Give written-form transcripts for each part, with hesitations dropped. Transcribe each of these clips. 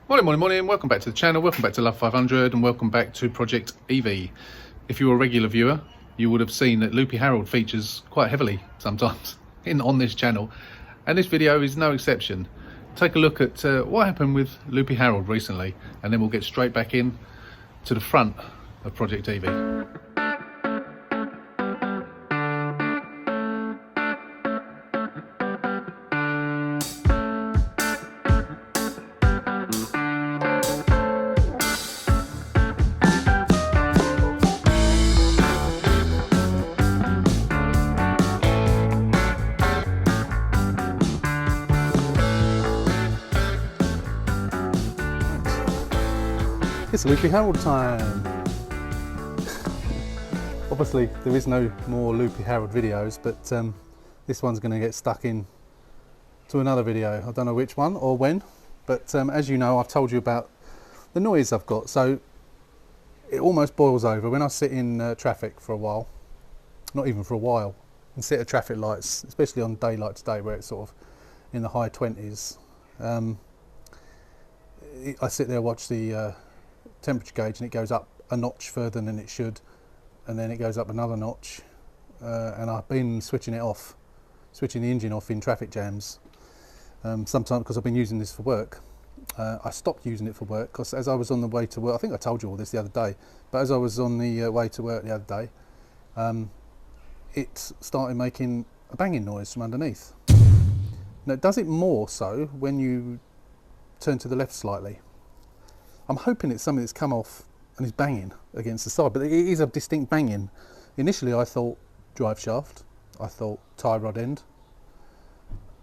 Morning, welcome back to the channel, welcome back to Love 500 and welcome back to Project Evie. If you're a regular viewer, you would have seen that Loopy Harold features quite heavily sometimes on this channel, and this video is no exception. Take a look at what happened with Loopy Harold recently, and then we'll get straight back in to the front of Project Evie. It's Loopy Harold time! Obviously there is no more Loopy Harold videos, but this one's going to get stuck in to another video. I don't know which one or when, but as you know, I've told you about the noise I've got, so it almost boils over. When I sit in traffic for a while, not even for a while, and sit at traffic lights, especially on daylight today where it's sort of in the high 20s, I sit there, watch the temperature gauge, and it goes up a notch further than it should, and then it goes up another notch, and I've been switching the engine off in traffic jams, sometimes because I've been using this for work. I stopped using it for work because as I was on the way to work, I think I told you all this the other day, but as I was on the way to work the other day, it started making a banging noise from underneath. Now it does it more so when you turn to the left slightly. I'm hoping it's something that's come off and is banging against the side, but it is a distinct banging. Initially I thought drive shaft, I thought tie rod end,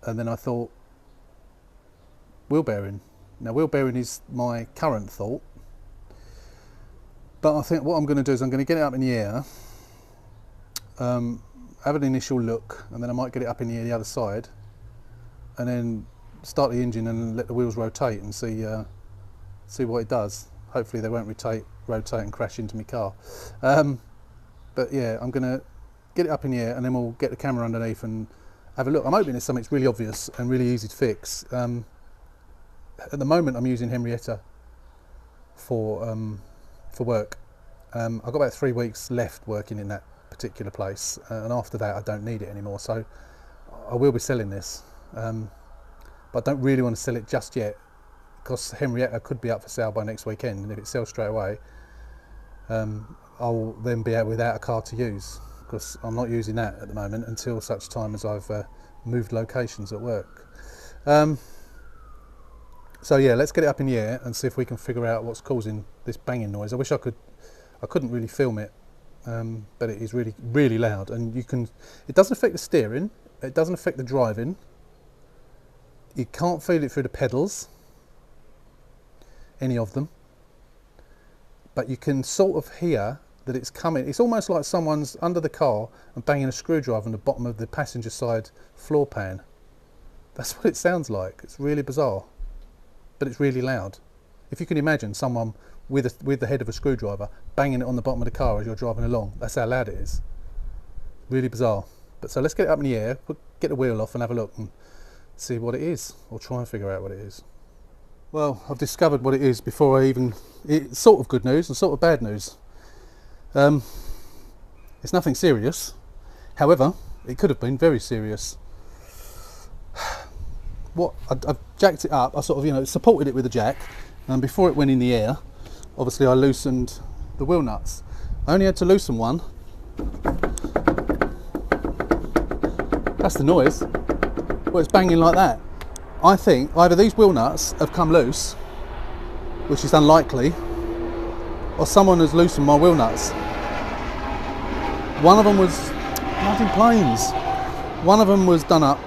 and then I thought wheel bearing. Now wheel bearing is my current thought, but I think what I'm going to do is I'm going to get it up in the air, have an initial look, and then I might get it up in the air the other side, and then start the engine and let the wheels rotate and see what it does. Hopefully they won't rotate and crash into my car. But yeah, I'm gonna get it up in the air and then we'll get the camera underneath and have a look. I'm hoping it's something that's really obvious and really easy to fix. At the moment I'm using Henrietta for work. I've got about 3 weeks left working in that particular place, and after that I don't need it anymore, so I will be selling this, but I don't really want to sell it just yet, because Henrietta could be up for sale by next weekend, and if it sells straight away, I'll then be out without a car to use, because I'm not using that at the moment until such time as I've moved locations at work. So yeah, let's get it up in the air and see if we can figure out what's causing this banging noise. I wish I couldn't really film it, but it is really loud, and it doesn't affect the steering, it doesn't affect the driving, you can't feel it through the pedals, any of them, but you can sort of hear that it's coming. It's almost like someone's under the car and banging a screwdriver on the bottom of the passenger side floor pan. That's what it sounds like. It's really bizarre, but it's really loud. If you can imagine someone with the head of a screwdriver banging it on the bottom of the car as you're driving along, that's how loud it is. Really bizarre. But so let's get it up in the air, get the wheel off and have a look and see what it is, or try and figure out what it is. Well, I've discovered what it is before it's sort of good news and sort of bad news. It's nothing serious. However, it could have been very serious. I've jacked it up, I sort of, supported it with a jack, and before it went in the air, obviously I loosened the wheel nuts. I only had to loosen one. That's the noise. Well, it's banging like that. I think either these wheel nuts have come loose, which is unlikely, or someone has loosened my wheel nuts. One of them was bloody planes. One of them was done up,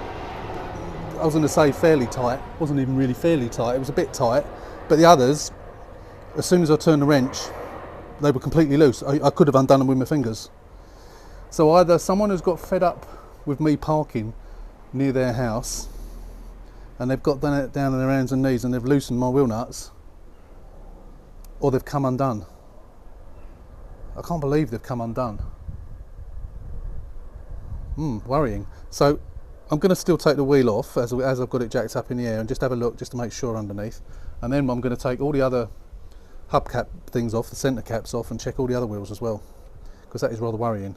I was going to say fairly tight, wasn't even really fairly tight, it was a bit tight, but the others, as soon as I turned the wrench, they were completely loose. I could have undone them with my fingers. So either someone has got fed up with me parking near their house, and they've got down on their hands and knees and they've loosened my wheel nuts, or they've come undone. I can't believe they've come undone. Worrying. So I'm going to still take the wheel off as I've got it jacked up in the air and just have a look just to make sure underneath. And then I'm going to take all the other hubcap things off, the centre caps off, and check all the other wheels as well, because that is rather worrying.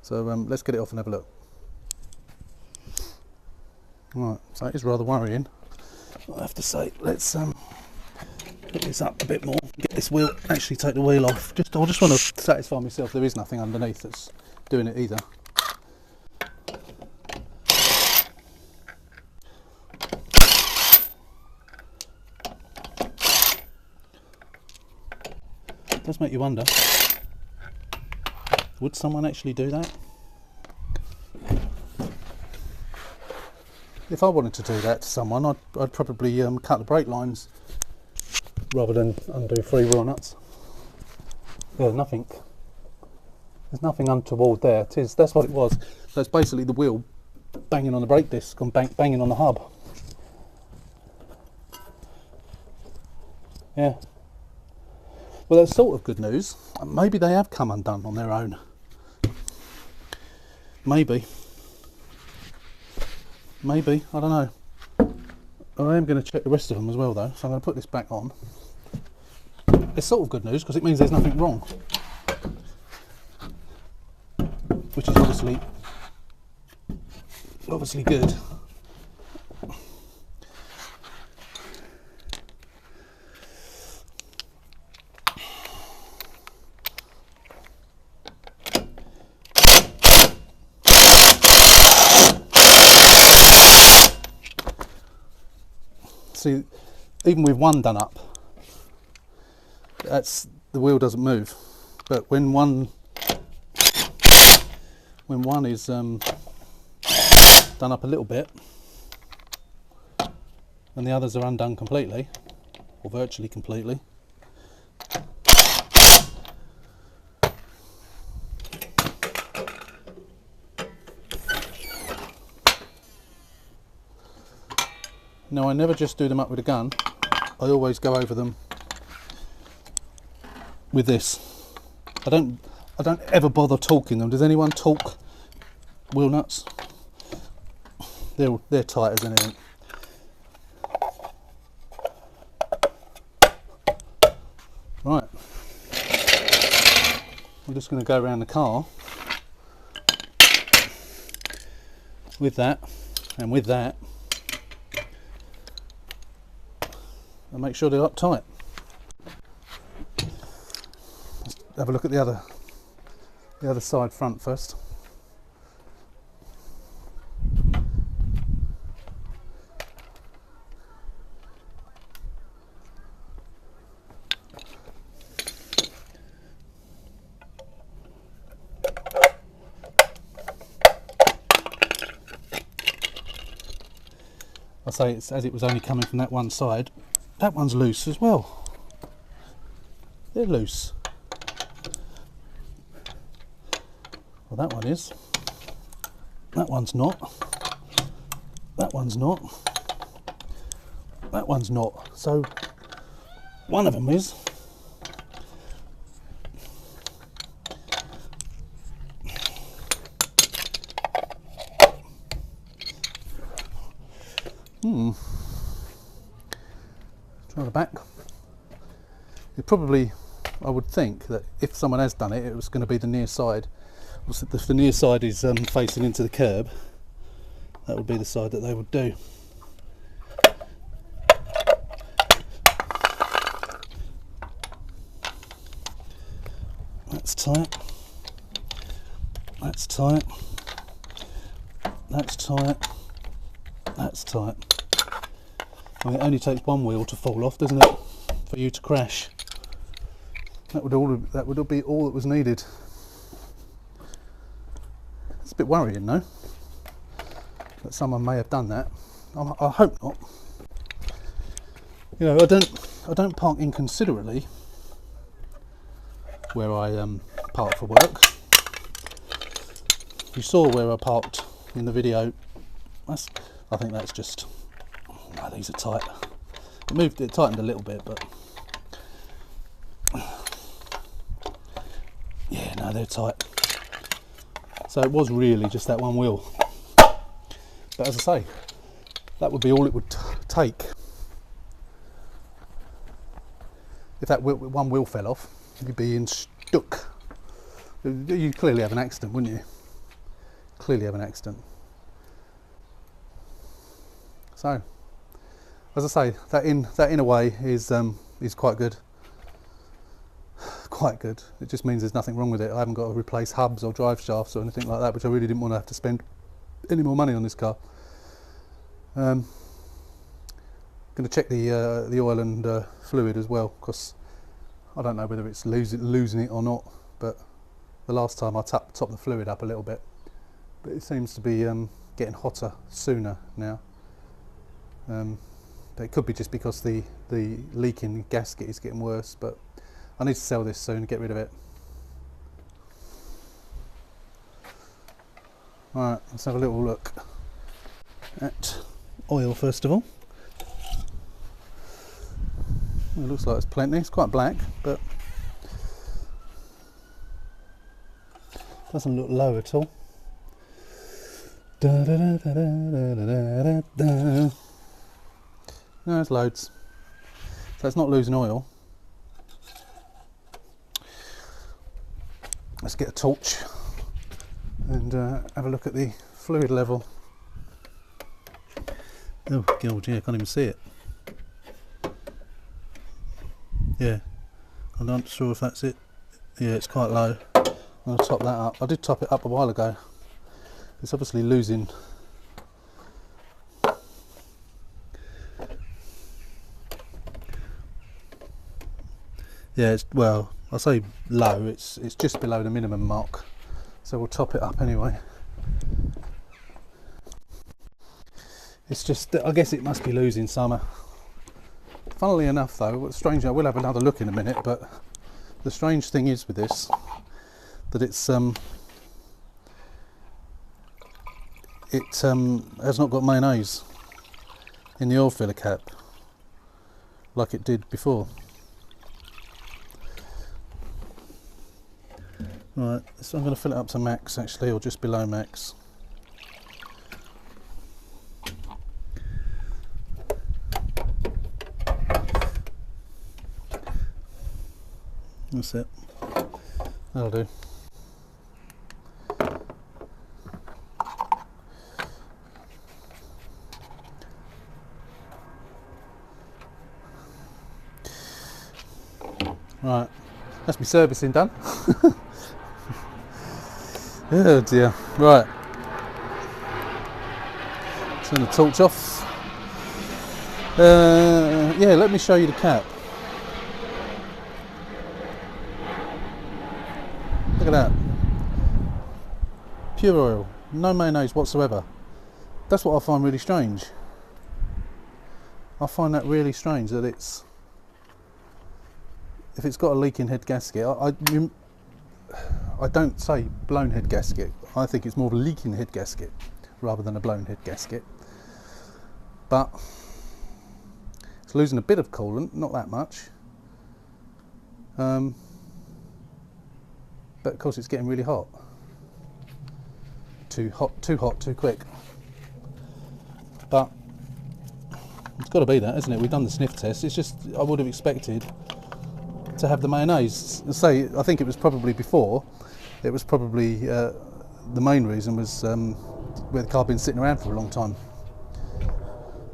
So let's get it off and have a look. Right, so it is rather worrying, I have to say. Let's put this up a bit more, get this wheel, actually take the wheel off. I just want to satisfy myself there is nothing underneath that's doing it either. It does make you wonder, would someone actually do that? If I wanted to do that to someone, I'd probably cut the brake lines rather than undo 3 wheel nuts. Yeah, there's nothing untoward there. That's what it was. So it's basically the wheel banging on the brake disc and banging on the hub. Yeah. Well, that's sort of good news. Maybe they have come undone on their own. Maybe, I don't know. I am going to check the rest of them as well though, so I'm going to put this back on. It's sort of good news because it means there's nothing wrong, which is obviously good. See, even with one done up, the wheel doesn't move. But when one is done up a little bit, and the others are undone completely, or virtually completely, now I never just do them up with a gun, I always go over them with this. I don't ever bother torquing them. Does anyone torque wheel nuts? They're tight as anything. Right, I'm just going to go around the car with that and with that, and make sure they're up tight. Let's have a look at the other side front first. I say it's as it was only coming from that one side. That one's loose as well. They're loose. Well, that one is. That one's not. That one's not. That one's not. So one of them is. Try the back. It probably, I would think that if someone has done it, it was going to be the near side. If the near side is facing into the curb, that would be the side that they would do. That's tight. That's tight. That's tight. That's tight. I mean, it only takes one wheel to fall off, doesn't it, for you to crash? That would be all that was needed. It's a bit worrying, though, that someone may have done that. I hope not. You know, I don't park inconsiderately where I park for work. You saw where I parked in the video. I think that's just. No, these are tight. It tightened a little bit, but yeah, no, they're tight. So it was really just that one wheel. But as I say, that would be all it would take. if that one wheel fell off, you'd be in stuck. You'd clearly have an accident, wouldn't you? Clearly have an accident. So, as I say, that in a way is quite good. Quite good. It just means there's nothing wrong with it. I haven't got to replace hubs or drive shafts or anything like that, which I really didn't want to have to spend any more money on this car. Going to check the oil and fluid as well, because I don't know whether it's losing it or not. But the last time I topped the fluid up a little bit, but it seems to be getting hotter sooner now. But it could be just because the leaking gasket is getting worse. But I need to sell this soon, get rid of it. Alright, let's have a little look at oil first of all. It looks like it's plenty. It's quite black, but doesn't look low at all. No, there's loads. So it's not losing oil. Let's get a torch and have a look at the fluid level. Oh god, yeah, I can't even see it. Yeah, I'm not sure if that's it. Yeah, it's quite low. I'm going to top that up. I did top it up a while ago. It's obviously losing. Yeah, it's, well, I say low, it's just below the minimum mark, so we'll top it up anyway. It's just, I guess it must be losing summer. Funnily enough though, what's strange, I will have another look in a minute, but the strange thing is with this, that it's has not got mayonnaise in the oil filler cap like it did before. Right, so I'm going to fill it up to max actually, or just below max. That's it. That'll do. Right, that's my servicing done. Oh dear. Right. Turn the torch off. Yeah, let me show you the cap. Look at that. Pure oil. No mayonnaise whatsoever. That's what I find really strange. I find that really strange that it's... If it's got a leaking head gasket, I don't say blown head gasket. I think it's more of a leaking head gasket rather than a blown head gasket. But it's losing a bit of coolant, not that much. But of course it's getting really hot. Too hot, too quick. But it's got to be that, isn't it? We've done the sniff test. It's just, I would have expected to have the mayonnaise. Say, I think it was probably before. It was probably the main reason was where the car had been sitting around for a long time.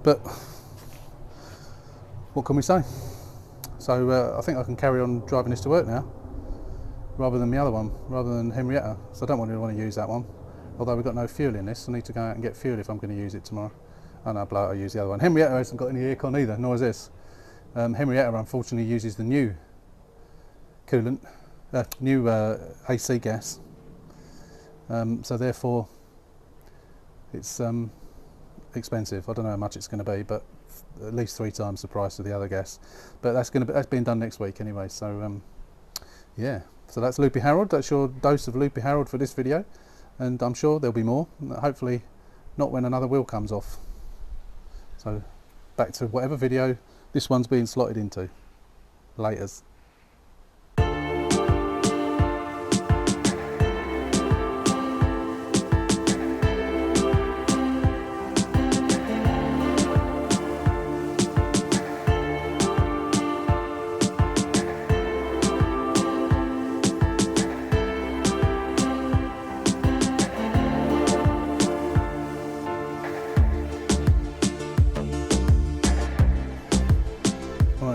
But what can we say? So I think I can carry on driving this to work now, rather than the other one, rather than Henrietta. So I don't really want to use that one. Although we've got no fuel in this, I need to go out and get fuel if I'm going to use it tomorrow. Oh no, blow it, I'll use the other one. Henrietta hasn't got any aircon either, nor is this. Henrietta unfortunately uses the new coolant, new AC gas, so therefore it's expensive. I don't know how much it's going to be, but at least 3 times the price of the other gas. But that's being done next week anyway. So yeah, so that's Loopy Harold. That's your dose of Loopy Harold for this video, and I'm sure there'll be more. Hopefully not when another wheel comes off. So back to whatever video this one's being slotted into. Laters.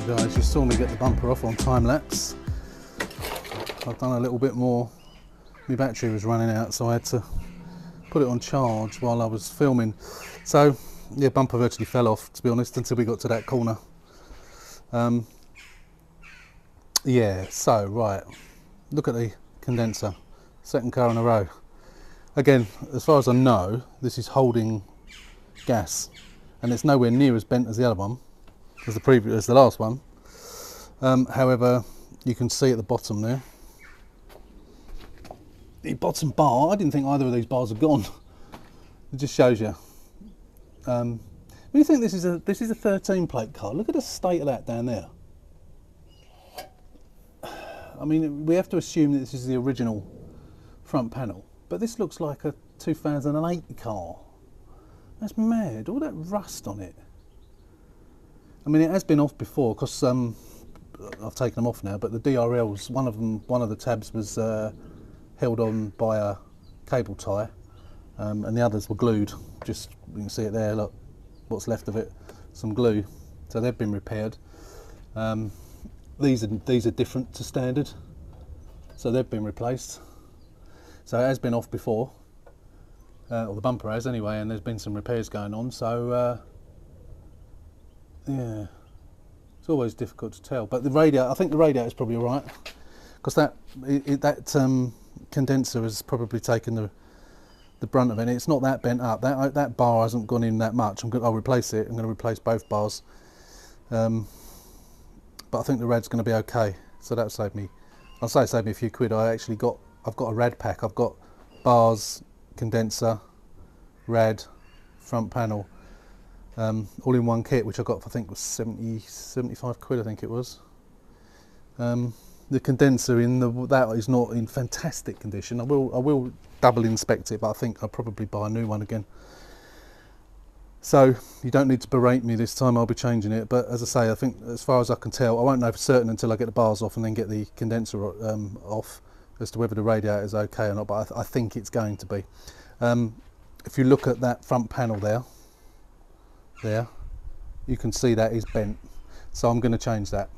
guys, you saw me get the bumper off on time lapse. I've done a little bit more. My battery was running out, so I had to put it on charge while I was filming. So yeah, bumper virtually fell off, to be honest, until we got to that corner. Yeah, so right, look at the condenser, second car in a row. Again, as far as I know, this is holding gas, and it's nowhere near as bent as the other one, as the last one. However, you can see at the bottom there, the bottom bar. I didn't think either of these bars are gone. It just shows you. When you think this is a 13 plate car, look at the state of that down there. I mean, we have to assume that this is the original front panel, but this looks like a 2008 car. That's mad. All that rust on it. I mean, it has been off before, because I've taken them off now, but the DRLs, one of the tabs was held on by a cable tie, and the others were glued. Just, you can see it there, look, what's left of it, some glue. So they've been repaired. These are different to standard, so they've been replaced. So it has been off before, or the bumper has anyway, and there's been some repairs going on. So yeah, it's always difficult to tell. But the radiator, I think the radiator is probably all right, because that condenser has probably taken the brunt of it. It's not that bent up. That bar hasn't gone in that much. I'll replace it. I'm going to replace both bars. But I think the rad's going to be okay. So that'll save me. I'll say save me a few quid. I've got a rad pack. I've got bars, condenser, rad, front panel, all in one kit, which I got for, I think was 75 quid. I think it was. The condenser that is not in fantastic condition. I will double inspect it, but I think I'll probably buy a new one again. So you don't need to berate me this time. I'll be changing it. But as I say, I think as far as I can tell, I won't know for certain until I get the bars off and then get the condenser off as to whether the radiator is okay or not. But I think it's going to be. If you look at that front panel there, you can see that is bent. So I'm going to change that.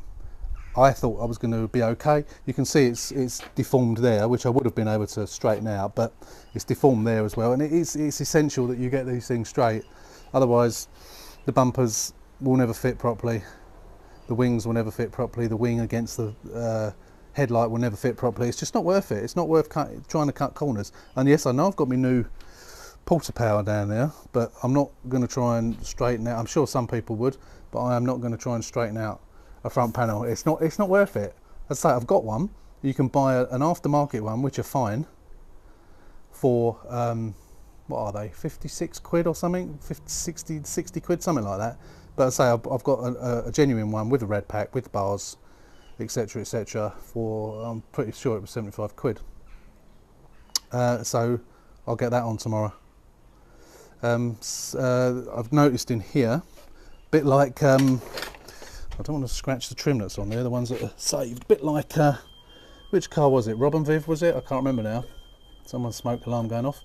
I thought I was going to be okay. You can see it's deformed there, which I would have been able to straighten out, but it's deformed there as well. And it's essential that you get these things straight. Otherwise, the bumpers will never fit properly. The wings will never fit properly. The wing against the headlight will never fit properly. It's just not worth it. It's not worth trying to cut corners. And yes, I know I've got my new porta power down there, but I'm not going to try and straighten out. I'm sure some people would, but I am not going to try and straighten out a front panel. It's not worth it. As I say, I've got one. You can buy an aftermarket one, which are fine, for what are they, 56 quid or something, 60 quid, something like that. But I say I've got a genuine one with a red pack, with bars, etc, etc, for, I'm pretty sure it was 75 quid. So I'll get that on tomorrow. I've noticed in here, a bit like, I don't want to scratch the trim that's on there, the ones that are saved, a bit like, which car was it, Robin Viv was it? I can't remember now. Someone's smoke alarm going off.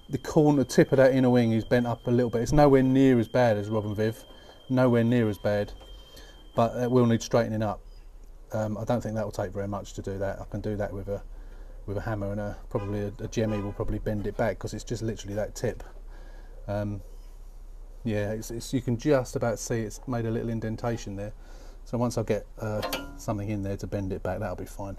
The tip of that inner wing is bent up a little bit. It's nowhere near as bad as Robin Viv, nowhere near as bad, but it will need straightening up. I don't think that will take very much to do that. I can do that with a hammer, and probably a Jemmy will probably bend it back, because it's just literally that tip. Yeah, you can just about see it's made a little indentation there. So once I get something in there to bend it back, that'll be fine.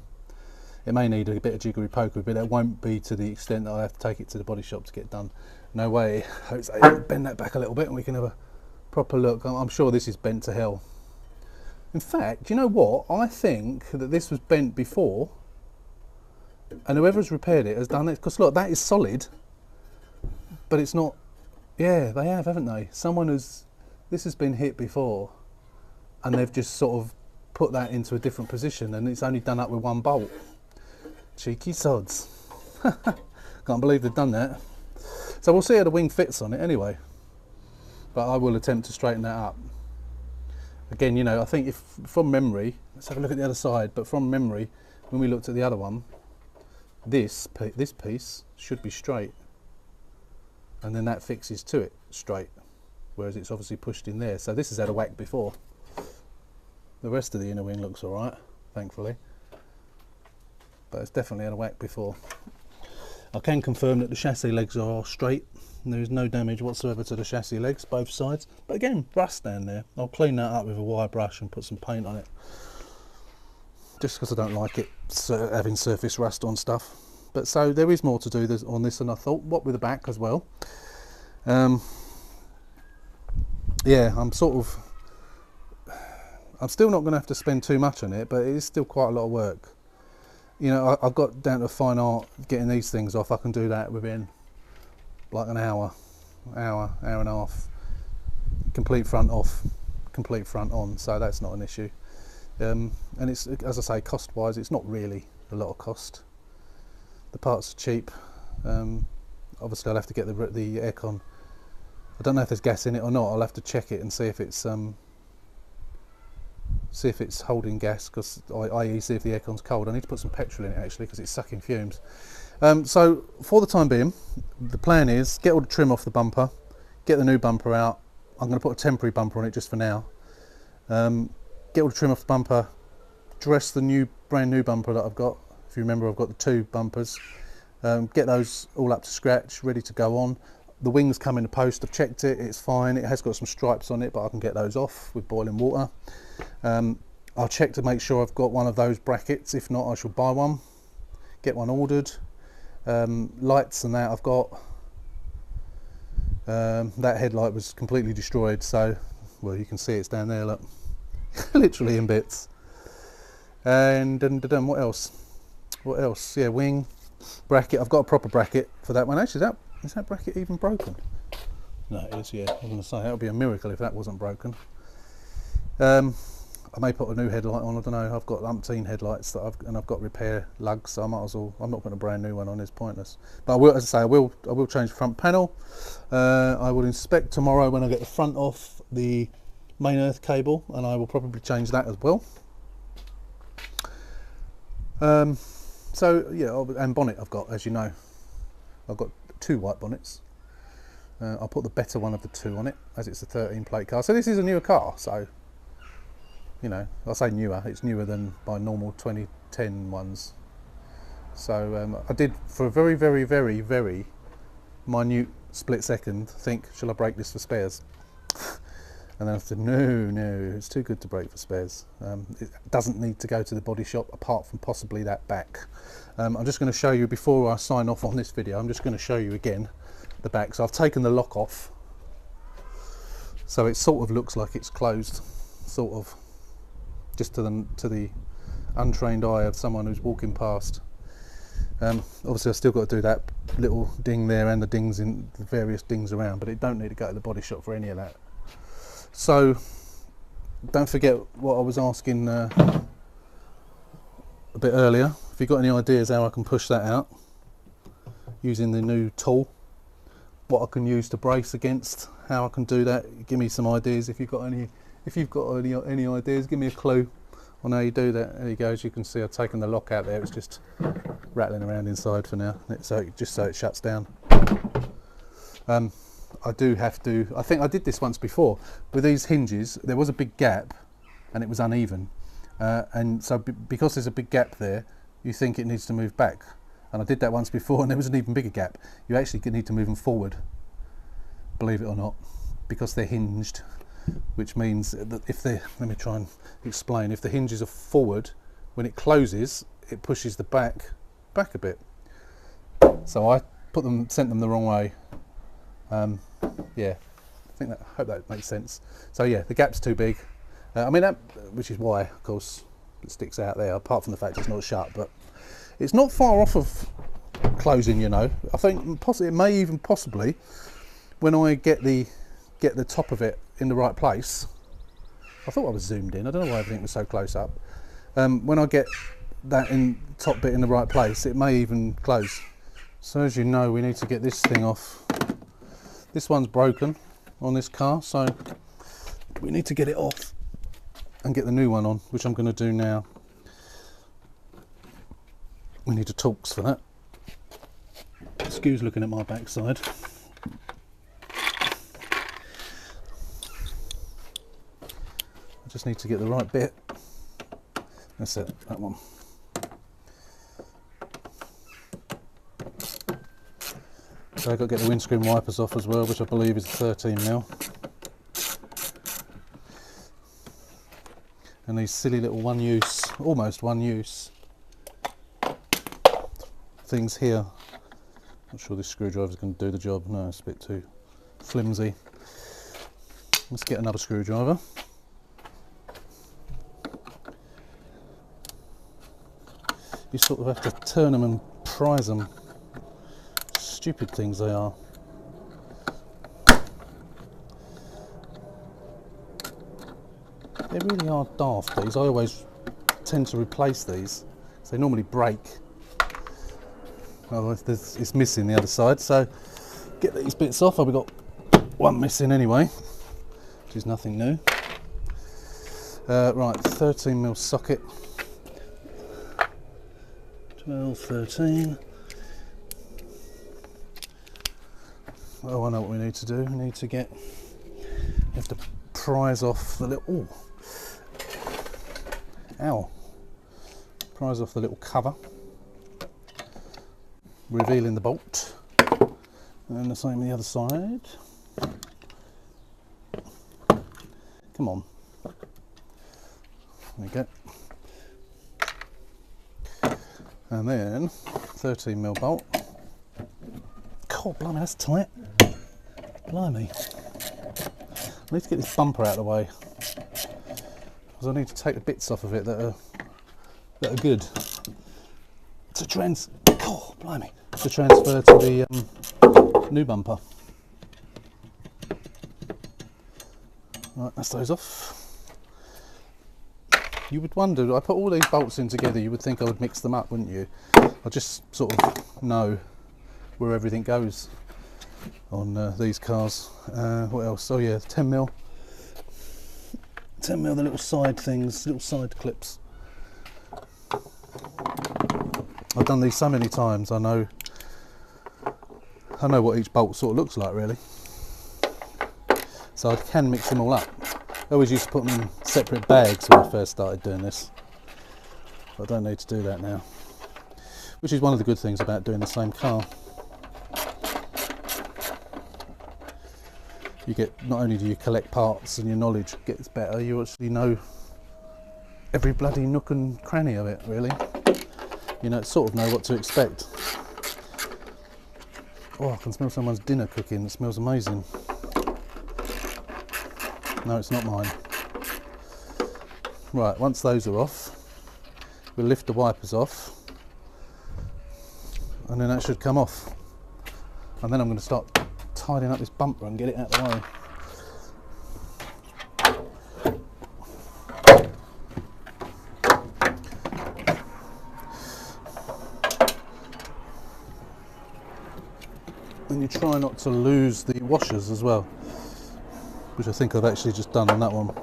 It may need a bit of jiggery pokery, but it won't be to the extent that I have to take it to the body shop to get done. No way. Jose, bend that back a little bit and we can have a proper look. I'm sure this is bent to hell. In fact, do you know what? I think that this was bent before, and whoever's repaired it has done it. Because look, that is solid, but it's not. Yeah, they have, haven't they? This has been hit before, and they've just sort of put that into a different position, and it's only done up with one bolt. Cheeky sods. Can't believe they've done that. So we'll see how the wing fits on it anyway. But I will attempt to straighten that up. Again, you know, I think if from memory, let's have a look at the other side, but from memory, when we looked at the other one, this piece should be straight. And then that fixes to it straight. Whereas it's obviously pushed in there. So this has had a whack before. The rest of the inner wing looks alright, thankfully. But it's definitely had a whack before. I can confirm that the chassis legs are straight. There is no damage whatsoever to the chassis legs, both sides. But again, rust down there. I'll clean that up with a wire brush and put some paint on it. Just because I don't like it having surface rust on stuff. But so there is more to do on this than I thought. What with the back as well. Yeah, I'm still not going to have to spend too much on it, but it is still quite a lot of work. You know, I've got down to fine art getting these things off. I can do that within like an hour and a half. Complete front off, complete front on, so that's not an issue. And it's, as I say, cost wise, it's not really a lot of cost. The parts are cheap. Obviously I'll have to get the aircon. I don't know if there's gas in it or not. I'll have to check it and see if it's holding gas, because i.e. see if the aircon's cold. I need to put some petrol in it actually, because it's sucking fumes. So for the time being, the plan is get all the trim off the bumper, get the new bumper out. I'm going to put a temporary bumper on it just for now. Get all the trim off the bumper, dress the brand new bumper that I've got. If you remember, I've got the 2 bumpers. Get those all up to scratch, ready to go on. The wings come in the post. I've checked it, it's fine. It has got some stripes on it, but I can get those off with boiling water. I'll check to make sure I've got one of those brackets. If not, I shall buy one, get one ordered. Lights and that I've got. That headlight was completely destroyed, so, well, you can see it's down there, look. Literally in bits. And what else? What else? Yeah, wing, bracket. I've got a proper bracket for that one. Actually, is that bracket even broken? No, it is, yeah. I was going to say, that would be a miracle if that wasn't broken. I may put a new headlight on, I don't know. I've got umpteen headlights that I've got repair lugs, so I might as well. I'm not putting a brand new one on, it's pointless. But I will, as I say, I will change the front panel. I will inspect tomorrow when I get the front off the main earth cable, and I will probably change that as well. So yeah, and bonnet I've got, as you know. I've got 2 white bonnets. I'll put the better one of the 2 on it, as it's a 13 plate car. So this is a newer car, so, you know, I say newer, it's newer than my normal 2010 ones. So I did, for a very, very, very, very minute split second, think, shall I break this for spares? And then I said, no, it's too good to break for spares. It doesn't need to go to the body shop, apart from possibly that back. I'm just going to show you, before I sign off on this video, I'm just going to show you again the back. So I've taken the lock off, so it sort of looks like it's closed, sort of, just to the untrained eye of someone who's walking past. Obviously I've still got to do that little ding there and the dings in the various dings around, but it don't need to go to the body shop for any of that. So don't forget what I was asking a bit earlier. If you've got any ideas how I can push that out using the new tool, what I can use to brace against, how I can do that, give me some ideas. If you've got any ideas, give me a clue on how you do that. There you go. As you can see, I've taken the lock out there. It's just rattling around inside for now, just so it shuts down. I do have to, I think I did this once before, with these hinges, there was a big gap and it was uneven. And so because there's a big gap there, you think it needs to move back. And I did that once before and there was an even bigger gap. You actually need to move them forward, believe it or not, because they're hinged, which means that if they, let me try and explain, if the hinges are forward, when it closes, it pushes the back a bit. So I sent them the wrong way. Yeah, hope that makes sense. So yeah, the gap's too big. I mean, which is why, of course, it sticks out there, apart from the fact it's not shut, but it's not far off of closing, you know. I think possibly, it may even possibly, when I get the top of it in the right place. I thought I was zoomed in, I don't know why everything was so close up. When I get that top bit in the right place, it may even close. So as you know, we need to get this thing off. This one's broken on this car, so we need to get it off and get the new one on, which I'm going to do now. We need a Torx for that. Excuse looking at my backside. I just need to get the right bit. That's it, that one. So I've got to get the windscreen wipers off as well, which I believe is 13mm. And these silly little one use, almost one use things here. Not sure this screwdriver's going to do the job. No, it's a bit too flimsy. Let's get another screwdriver. You sort of have to turn them and prise them. Stupid things they are. They really are daft, these. I always tend to replace these, because they normally break. Oh, it's missing the other side, so get these bits off. We've got one missing anyway, which is nothing new. Right, 13mm socket. 12, 13. Oh, I know what we need to do. We need to you have to prise off the little, ooh, ow, prise off the little cover, revealing the bolt, and the same on the other side. Come on, there we go. And then 13mm bolt. God, blimey, that's tight. Blimey. I need to get this bumper out of the way, because I need to take the bits off of it that are good to transfer to the new bumper. Right, that's those off. You would wonder, I put all these bolts in together, you would think I would mix them up, wouldn't you? I just sort of know where everything goes on these cars. What else? Oh yeah, 10mm, the little side things, little side clips. I've done these so many times, I know what each bolt sort of looks like, really. So I can mix them all up. I always used to put them in separate bags when I first started doing this, but I don't need to do that now, which is one of the good things about doing the same car. You get, not only do you collect parts and your knowledge gets better, you actually know every bloody nook and cranny of it, really. You know, sort of know what to expect. Oh, I can smell someone's dinner cooking, it smells amazing. No, it's not mine. Right, once those are off, we'll lift the wipers off, and then that should come off. And then I'm going to start tidying up this bumper and get it out of the way. And you try not to lose the washers as well, which I think I've actually just done on that one.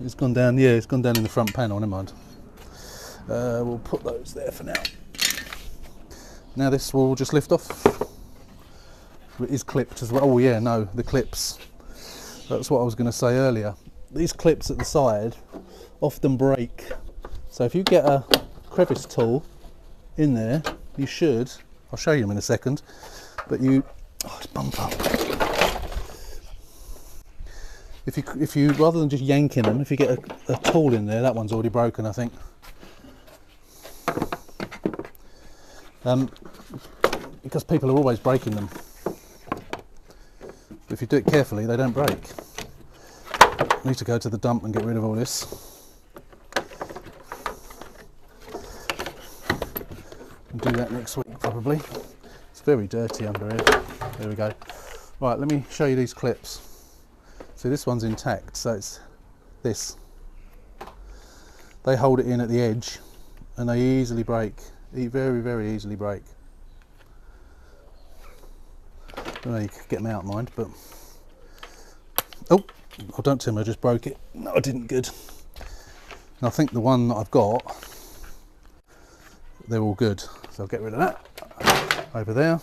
It's gone down, yeah, it's gone down in the front panel, never mind. We'll put those there for now. Now this will just lift off. It is clipped as well. Oh yeah, no, the clips. That's what I was going to say earlier. These clips at the side often break. So if you get a crevice tool in there, you should, I'll show you them in a second, but you, oh, it's bumper. If you rather than just yanking them, if you get a tool in there, that one's already broken, I think. Because people are always breaking them. But if you do it carefully, they don't break. I need to go to the dump and get rid of all this. And do that next week, probably. It's very dirty under here. There we go. Right, let me show you these clips. So this one's intact, so it's this. They hold it in at the edge, and they easily break. Very, very easily break. I don't know, you can get them out, mind, but oh, don't tell me I just broke it. No, I didn't. Good. And I think the one that I've got, they're all good, so I'll get rid of that over there.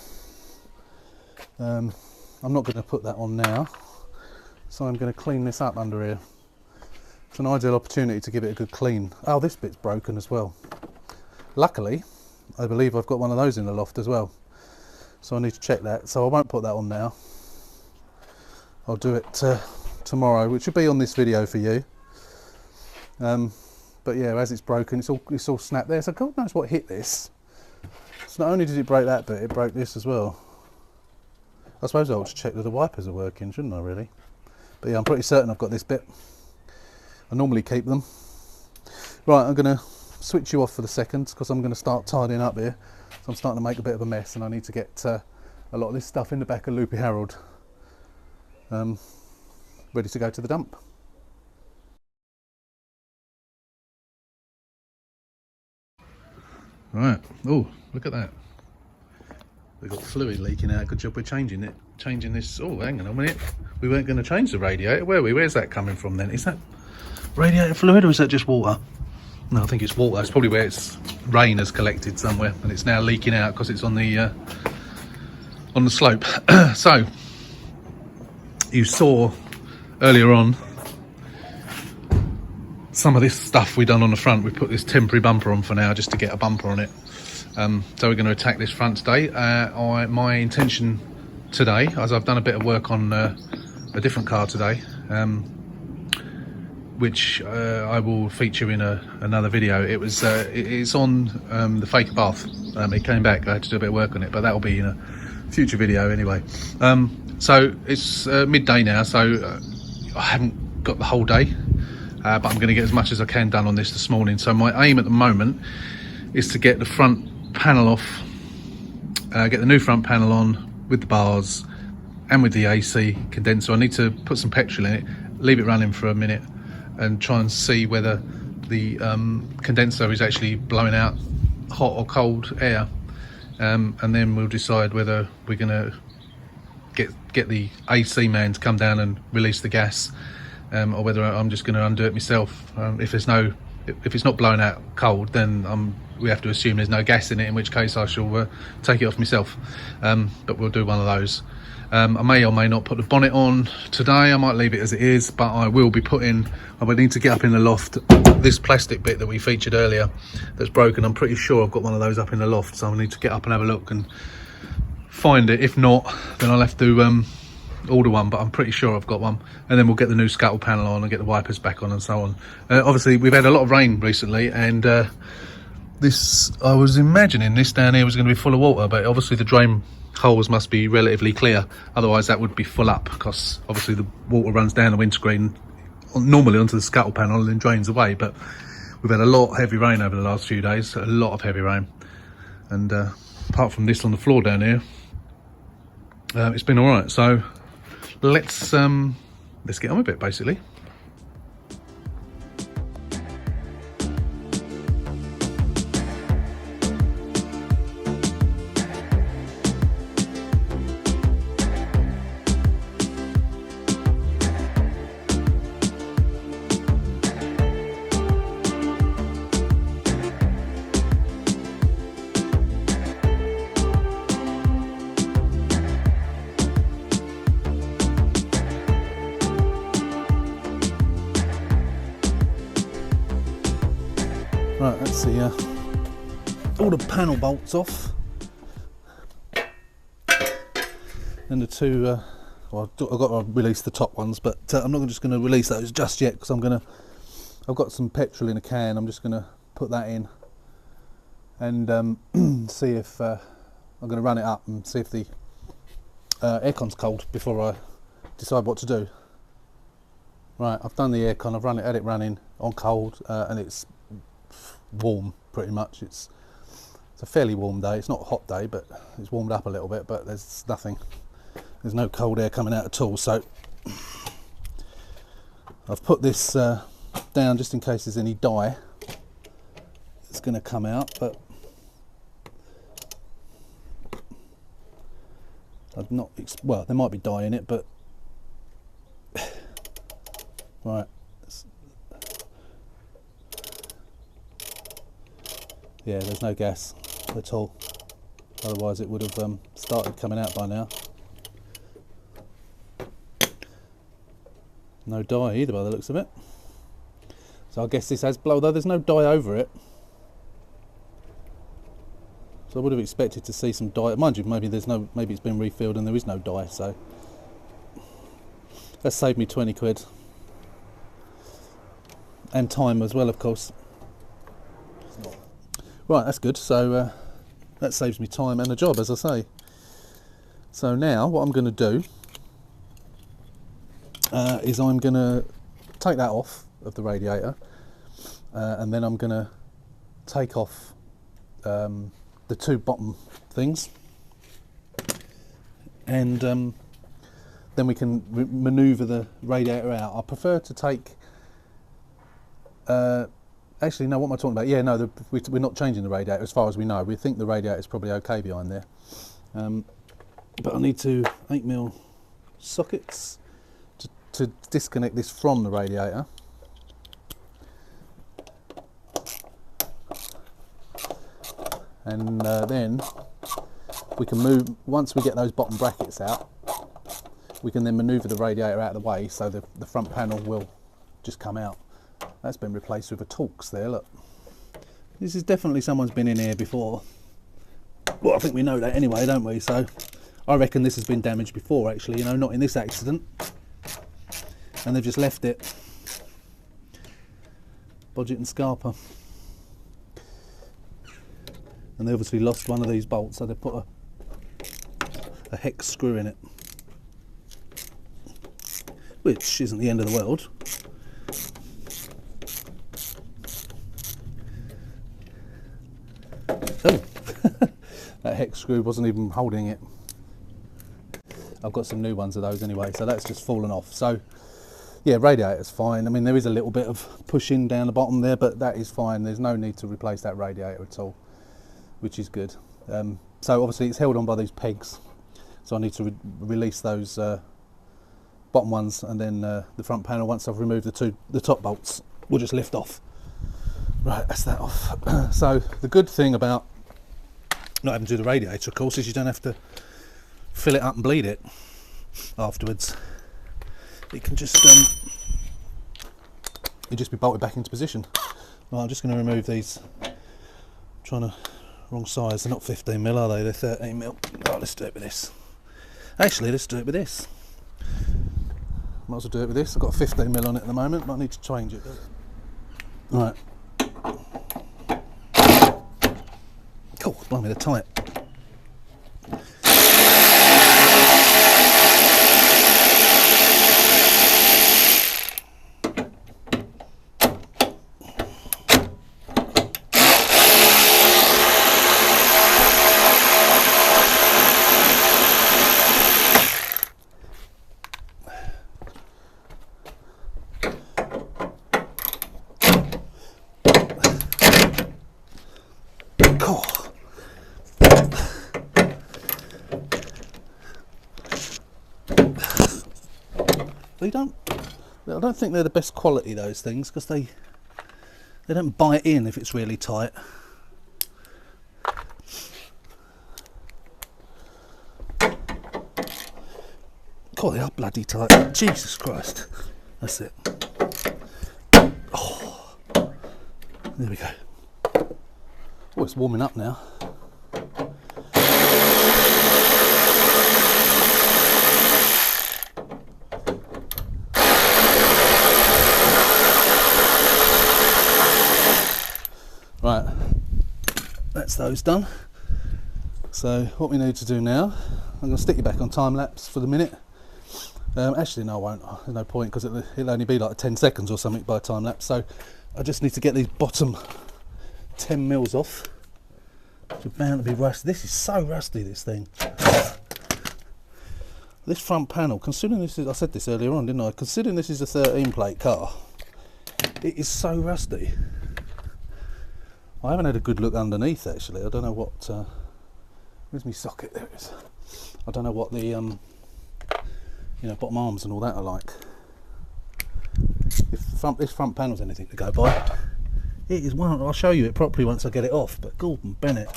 I'm not going to put that on now, so I'm going to clean this up under here. It's an ideal opportunity to give it a good clean. Oh, this bit's broken as well. Luckily, I believe I've got one of those in the loft as well. So I need to check that. So I won't put that on now. I'll do it tomorrow, which will be on this video for you. But yeah, as it's broken, it's all snapped there. So God knows what hit this. So not only did it break that bit, it broke this as well. I suppose I ought to check that the wipers are working, shouldn't I really? But yeah, I'm pretty certain I've got this bit. I normally keep them. Right, I'm going to switch you off for the second because I'm going to start tidying up here. So I'm starting to make a bit of a mess and I need to get a lot of this stuff in the back of Loopy Harold ready to go to the dump. Right, oh, look at that. We've got fluid leaking out. Good job we're changing it. Changing this. Oh, hang on a minute. We weren't going to change the radiator, were we? Where's that coming from then? Is that radiator fluid or is that just water? No, I think it's water. It's probably where rain has collected somewhere and it's now leaking out because it's on the slope. So, you saw earlier on some of this stuff we done on the front. We put this temporary bumper on for now just to get a bumper on it. So we're going to attack this front today. My intention today, as I've done a bit of work on a different car today, which I will feature in another video. It's on the Faker bath. It came back. I had to do a bit of work on it, but that will be in a future video anyway. So it's midday now, so I haven't got the whole day, but I'm going to get as much as I can done on this morning. So my aim at the moment is to get the front panel off, get the new front panel on with the bars and with the AC condenser. I need to put some petrol in it, leave it running for a minute and try and see whether the condenser is actually blowing out hot or cold air, and then we'll decide whether we're going to get the AC man to come down and release the gas, or whether I'm just going to undo it myself. If it's not blowing out cold, then we have to assume there's no gas in it, in which case I shall take it off myself. But we'll do one of those. I may or may not put the bonnet on today. I might leave it as it is, but I will need to get up in the loft. This plastic bit that we featured earlier that's broken, I'm pretty sure I've got one of those up in the loft, so I need to get up and have a look and find it. If not, then I'll have to order one, but I'm pretty sure I've got one. And then we'll get the new scuttle panel on and get the wipers back on and so on. Obviously we've had a lot of rain recently, and I was imagining this down here was going to be full of water, but obviously the drain holes must be relatively clear, otherwise that would be full up, because obviously the water runs down the windscreen normally onto the scuttle panel and then drains away. But we've had a lot of heavy rain over the last few days, a lot of heavy rain, and apart from this on the floor down here, it's been all right. So let's get on with it, basically. Right, let's see all the panel bolts off, and the two well, I've got to release the top ones, but I'm not just going to release those just yet, because I've got some petrol in a can. I'm just going to put that in and see if I'm going to run it up and see if the aircon's cold before I decide what to do. Right, I've done the aircon. I've had it running on cold, and it's warm pretty much. It's a fairly warm day. It's not a hot day, but it's warmed up a little bit, but there's no cold air coming out at all. So I've put this down just in case there's any dye that's going to come out, but I've not, well, there might be dye in it, but right. Yeah, there's no gas at all, otherwise it would have started coming out by now. No dye either by the looks of it. So I guess this has blow, though there's no dye over it. So I would have expected to see some dye. Mind you, maybe it's been refilled and there is no dye. So that saved me 20 quid. And time as well, of course. Right, that's good. So that saves me time and a job, as I say. So now what I'm going to do is I'm going to take that off of the radiator, and then I'm going to take off the two bottom things, and then we can manoeuvre the radiator out. I prefer to take actually, no, what am I talking about? Yeah, no, we're not changing the radiator as far as we know. We think the radiator is probably okay behind there. But I need 8mm sockets to disconnect this from the radiator. And then we can move, once we get those bottom brackets out, we can then manoeuvre the radiator out of the way so the front panel will just come out. That's been replaced with a Torx there, look. This is definitely someone's been in here before. Well, I think we know that anyway, don't we? So I reckon this has been damaged before, actually, you know, not in this accident. And they've just left it. Bodget and Scarpa. And they obviously lost one of these bolts, so they put a hex screw in it. Which isn't the end of the world. Oh, that hex screw wasn't even holding it. I've got some new ones of those anyway, so that's just fallen off. So yeah, radiator's fine. I mean, there is a little bit of pushing down the bottom there, but that is fine. There's no need to replace that radiator at all, which is good. So obviously it's held on by these pegs, so I need to release those bottom ones, and then the front panel, once I've removed the top bolts, will just lift off. Right, that's that off. So the good thing about not having to do the radiator, of course, is you don't have to fill it up and bleed it afterwards. It can just be bolted back into position. Well, I'm just going to remove these. Wrong size. They're not 15mm, are they? They're 13mm. Oh, let's do it with this. Actually, let's do it with this. Might as well do it with this. I've got a 15mm on it at the moment, but I need to change it. Right. Cool, blimey, they're tight. I don't think they're the best quality, those things, because they don't bite in if it's really tight. God, they are bloody tight. Jesus Christ. That's it. Oh, there we go. Oh, it's warming up now. Right, that's those done. So what we need to do now, I'm going to stick you back on time lapse for the minute. Actually, no, I won't. There's no point, because it'll only be like 10 seconds or something by time lapse. So I just need to get these bottom 10mm off. Which are bound to be rusty. This is so rusty, this thing. This front panel, considering this is, I said this earlier on, didn't I? Considering this is a 13 plate car, it is so rusty. I haven't had a good look underneath, actually. I don't know what, where's my socket? There it is. I don't know what the, you know, bottom arms and all that are like. If this front panel's anything to go by, it is one. I'll show you it properly once I get it off, but Gordon Bennett,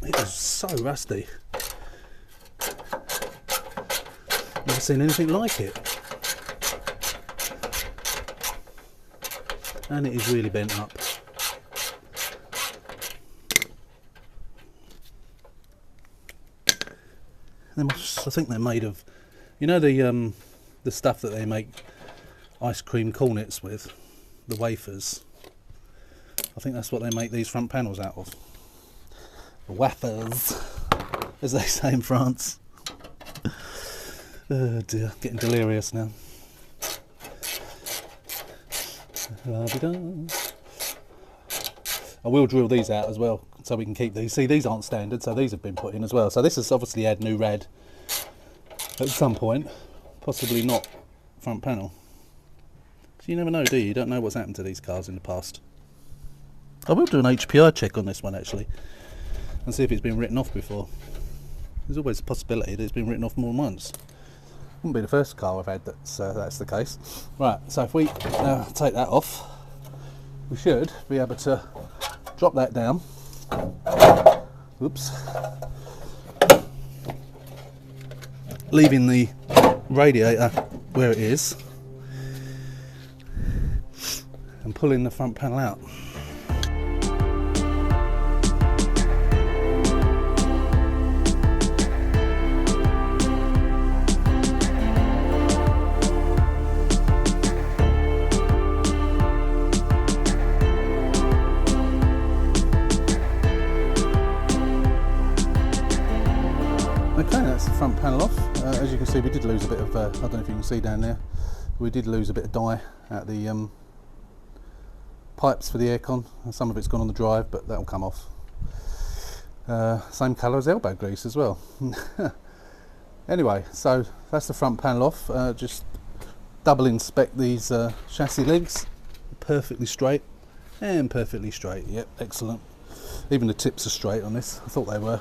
it is so rusty. Never seen anything like it. and it is really bent up. I think they're made of, you know, the stuff that they make ice cream cornets with, the wafers. I think that's what they make these front panels out of. The wafers, as they say in France. Oh dear, getting delirious now. I will drill these out as well, so we can keep these. See, these aren't standard, so these have been put in as well. So this has obviously had new rad at some point, possibly not front panel. So you never know, do you? You don't know what's happened to these cars in the past. I will do an HPI check on this one actually, and see if it's been written off before. There's always a possibility that it's been written off more than once. Wouldn't be the first car I've had that's the case. Right, so if we take that off, we should be able to drop that down. Oops. Leaving the radiator where it is and pulling the front panel out. Okay, that's the front panel off. As you can see, we did lose a bit of, I don't know if you can see down there, we did lose a bit of dye at the pipes for the aircon. Some of it's gone on the drive, but that'll come off. Same colour as elbow grease as well. Anyway, so that's the front panel off. Just double inspect these chassis legs. Perfectly straight and perfectly straight. Yep, excellent. Even the tips are straight on this. I thought they were.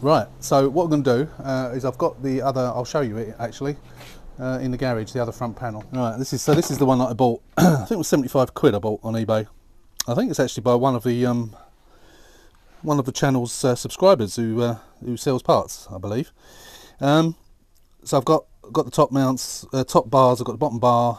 Right, so what I'm going to do is I've got the other, I'll show you it actually, in the garage, the other front panel. Right, this is the one that I bought, I think it was 75 quid I bought on eBay. I think it's actually by one of the channel's subscribers who sells parts, I believe. So I've got the top mounts, top bars, I've got the bottom bar,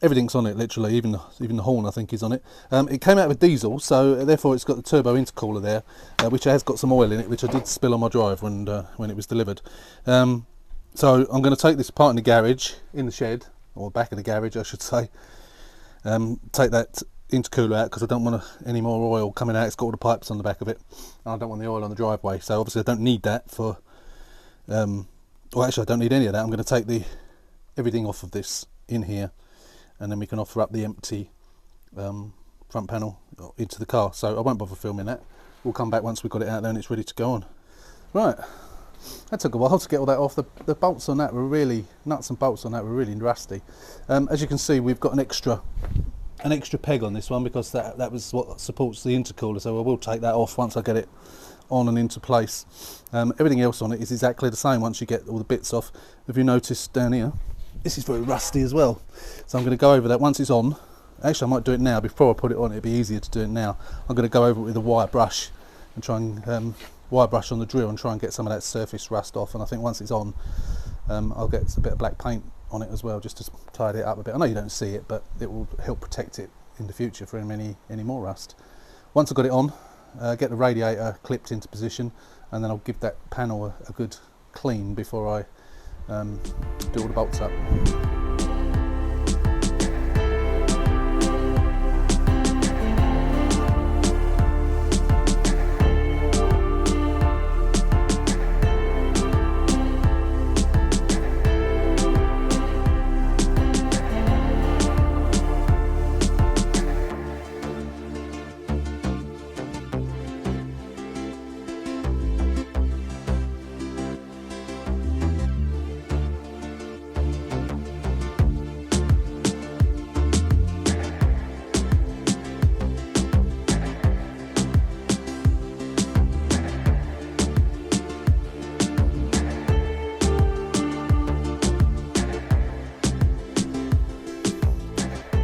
everything's on it literally, even the horn I think is on it. It came out of a diesel, so therefore it's got the turbo intercooler there, which has got some oil in it, which I did spill on my drive when it was delivered. So I'm going to take this apart in the garage, in the shed, or back of the garage I should say. Take that intercooler out because I don't want any more oil coming out. It's got all the pipes on the back of it, and I don't want the oil on the driveway, so obviously I don't need that for well actually I don't need any of that. I'm going to take everything off of this in here, and then we can offer up the empty front panel into the car. So I won't bother filming that. We'll come back once we've got it out there and it's ready to go on. Right, that took a while to get all that off. The bolts on that were really, nuts and bolts on that were really rusty. As you can see, we've got an extra peg on this one because that was what supports the intercooler, so I will take that off once I get it on and into place. Everything else on it is exactly the same once you get all the bits off. If you notice down here, this is very rusty as well, so I'm going to go over that once it's on. Actually I might do it now before I put it on, it'd be easier to do it now. I'm going to go over it with a wire brush and try and wire brush on the drill and try and get some of that surface rust off, and I think once it's on I'll get a bit of black paint on it as well, just to tidy it up a bit. I know you don't see it, but it will help protect it in the future from any more rust. Once I've got it on, get the radiator clipped into position, and then I'll give that panel a good clean before I do all the bolts up.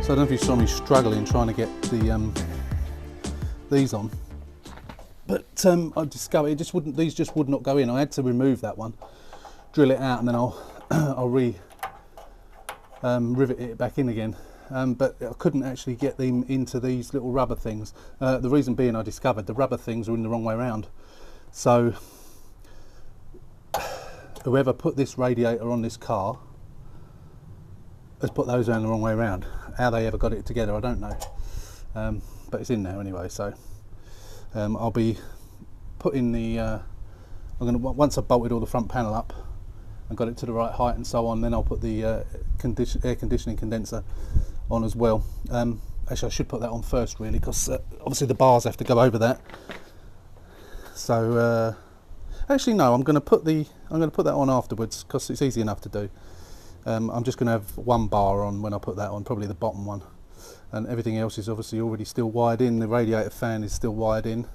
So I don't know if you saw me struggling trying to get these on, but I discovered these just would not go in. I had to remove that one, drill it out, and then I'll rivet it back in again. But I couldn't actually get them into these little rubber things. The reason being, I discovered the rubber things are in the wrong way around. So whoever put this radiator on this car has put those around the wrong way around. How they ever got it together, I don't know. But it's in there anyway. So I'll be putting the. Once I've bolted all the front panel up and got it to the right height and so on, then I'll put the air conditioning condenser on as well. Actually, I should put that on first, really, because obviously the bars have to go over that. So actually, no, I'm going to put that on afterwards because it's easy enough to do. I'm just going to have one bar on when I put that on, probably the bottom one, and everything else is obviously already still wired in. The radiator fan is still wired in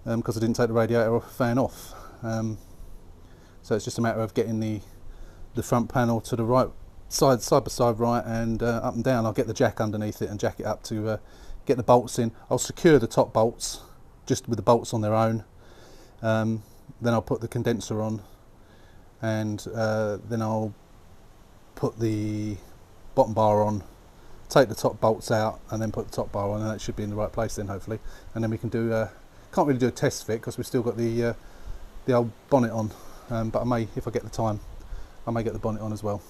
because I didn't take the radiator fan off. So it's just a matter of getting the front panel to the right side by side right, and up and down. I'll get the jack underneath it and jack it up to get the bolts in. I'll secure the top bolts just with the bolts on their own. Then I'll put the condenser on, and then I'll put the bottom bar on, take the top bolts out, and then put the top bar on, and that should be in the right place then, hopefully. And then we can do can't really do a test fit because we've still got the old bonnet on, but I may, if I get the time, I may get the bonnet on as well.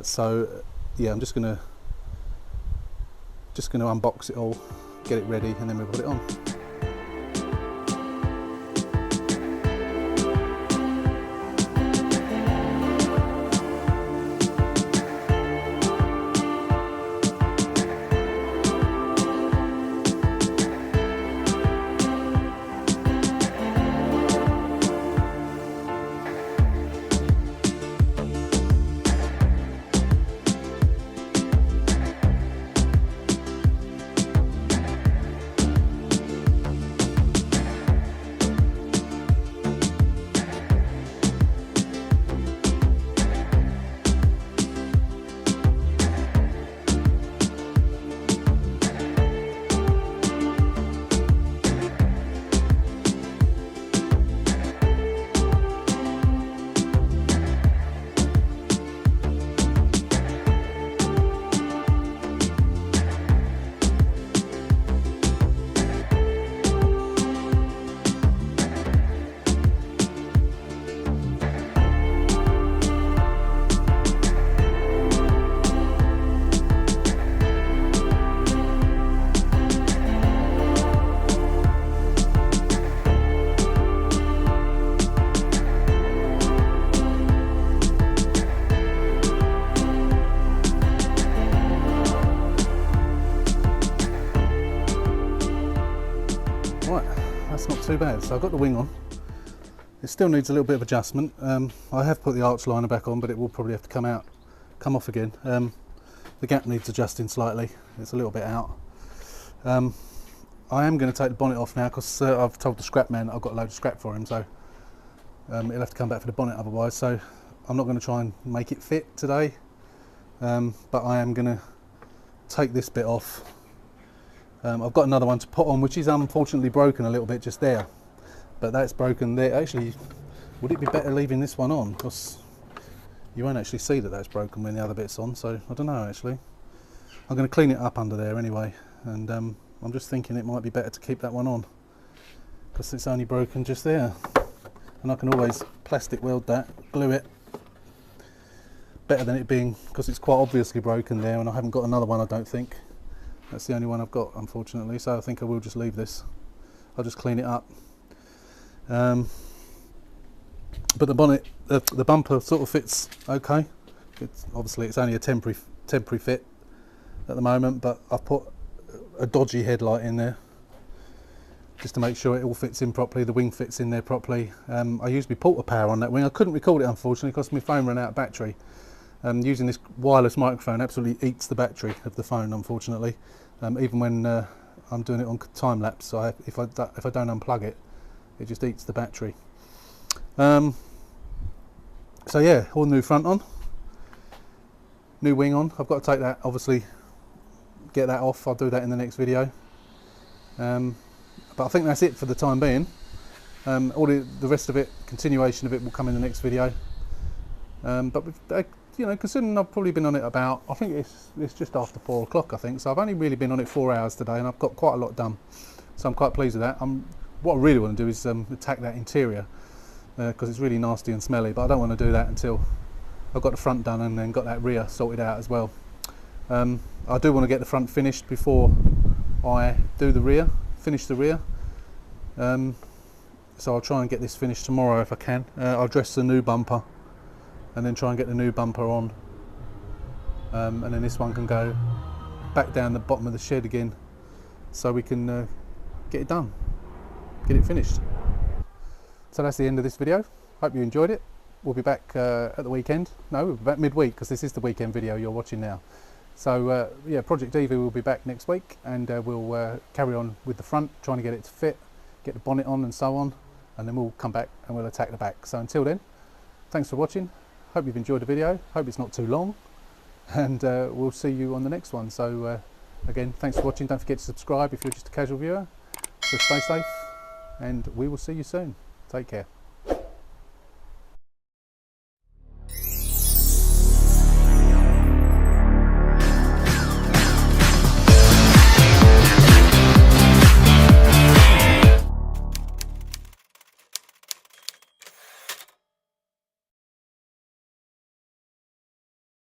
So yeah, I'm just gonna unbox it all, get it ready, and then we'll put it on. Too bad. So I've got the wing on. It still needs a little bit of adjustment. I have put the arch liner back on, but it will probably have to come off again. The gap needs adjusting slightly. It's a little bit out. I am going to take the bonnet off now because I've told the scrap man that I've got a load of scrap for him, so he'll have to come back for the bonnet otherwise. So I'm not going to try and make it fit today, but I am going to take this bit off. I've got another one to put on, which is unfortunately broken a little bit just there, but that's broken there. Actually, would it be better leaving this one on, because you won't actually see that that's broken when the other bit's on, so I don't know actually. I'm going to clean it up under there anyway, and I'm just thinking it might be better to keep that one on because it's only broken just there, and I can always plastic weld that, glue it, better than it being, because it's quite obviously broken there, and I haven't got another one, I don't think. That's the only one I've got, unfortunately, so I think I will just leave this. I'll just clean it up. But the bonnet, the bumper sort of fits okay. Obviously it's only a temporary fit at the moment, but I've put a dodgy headlight in there just to make sure it all fits in properly, the wing fits in there properly. I used my porta power on that wing. I couldn't record it, unfortunately, because my phone ran out of battery. Using this wireless microphone absolutely eats the battery of the phone, unfortunately. Even when I'm doing it on time lapse, so if I don't unplug it, it just eats the battery. So yeah, all new front on, new wing on. I've got to take that, obviously, get that off. I'll do that in the next video. But I think that's it for the time being. All the rest of it, continuation of it, will come in the next video. But you know, considering I've probably been on it about, I think it's just after 4 o'clock, I think. So I've only really been on it 4 hours today, and I've got quite a lot done. So I'm quite pleased with that. What I really want to do is attack that interior, because it's really nasty and smelly, but I don't want to do that until I've got the front done and then got that rear sorted out as well. I do want to get the front finished before I do the rear, finish the rear. So I'll try and get this finished tomorrow if I can. I'll dress the new bumper and then try and get the new bumper on. And then this one can go back down the bottom of the shed again, so we can get it done, get it finished. So that's the end of this video. Hope you enjoyed it. We'll be back at the weekend. No, we'll be back midweek, because this is the weekend video you're watching now. So yeah, Project Evie will be back next week, and we'll carry on with the front, trying to get it to fit, get the bonnet on and so on, and then we'll come back and we'll attack the back. So until then, thanks for watching. Hope you've enjoyed the video. Hope it's not too long, and we'll see you on the next one. So again, thanks for watching. Don't forget to subscribe if you're just a casual viewer. So stay safe, and we will see you soon. Take care.